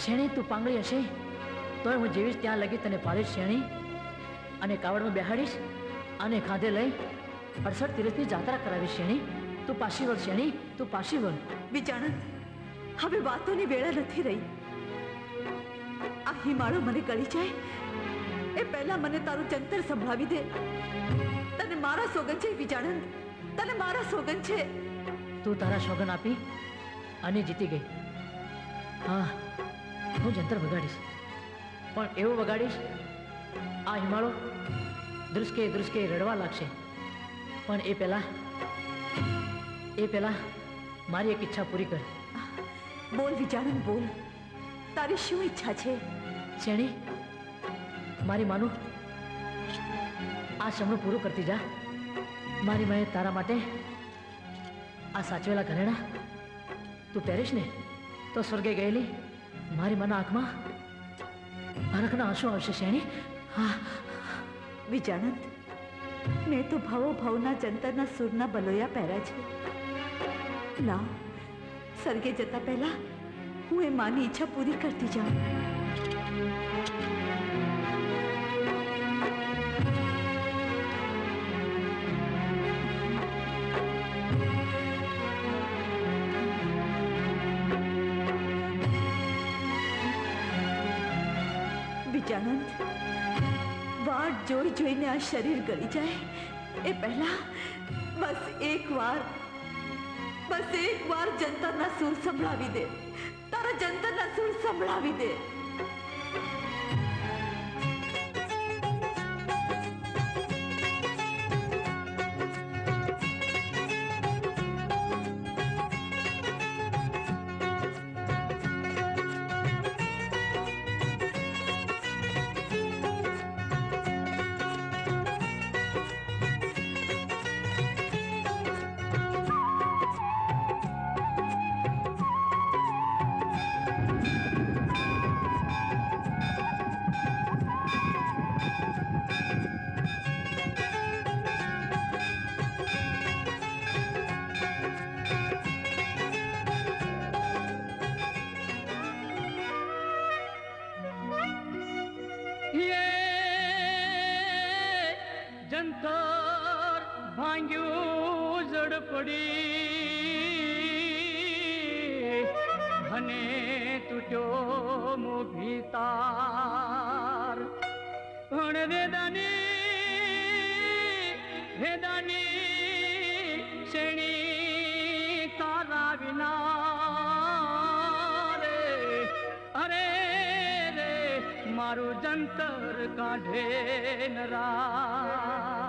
શેણી તું પાંગળી હશે તોય હું જીવીશ ત્યાં લગી તને પાડીશ શેણી, અને કાવડમાં બેહાડીશ અને ખાધે લઈ 68 તીરથની જાત્રા કરાવીશ શેણી. તું પાછી વળ શેણી, તું પાછી વળ. વિચાણંદ, હવે વાતોની વેળા નથી રહી. આ હિમાળો મને ગળી જાય એ પહેલા મને તારું જંતર સંભળાવી દે. તને મારા સોગન છે વિચાણંદ, તને મારા સોગન છે. તું તારા સોગન આપી અને જીતી ગઈ. હા, હું જંતર વગાડીશ, પણ એવું વગાડીશ આ હિમાળો ધ્રુસકે ધ્રુસકે રડવા લાગશે. પણ એ પહેલા મારી એક ઈચ્છા પૂરી કર. બોલ વિચાણંદ, બોલ. તારી શું ઈચ્છા છે? શેણી, મારી માનું આ સપનું પૂરું કરતી જા. મારી માએ તારા માટે આ સાચવેલા ઘરેણા તું પહેરીશ ને તો સ્વર્ગે ગયેલી મારી માના આંખમાં હરખના આંસુ આવશે શેણી. હા વિચાણંદ, મેં તો ભાવો ભાવના જંતરના સૂરના બલોયા પહેર્યા છે. લાવ, સ્વર્ગે જતા પહેલા હું એ માની ઈચ્છા પૂરી કરતી જાઉં. વિચાણંદ, વાટ જોઈ જોઈને આ શરીર ગળી જાય એ પહેલા બસ એક વાર જંતરના સૂર સંભળાવી દે. તારા જંતરના સૂર સંભળાવી દે. જંતર ભાંગ્યું ઝડપડી અને તૂટ્યો મોભી તાર. પણ વેદાની શેણી તારા વિના રે. અરે રે મારું જંતર કાઢે નરા.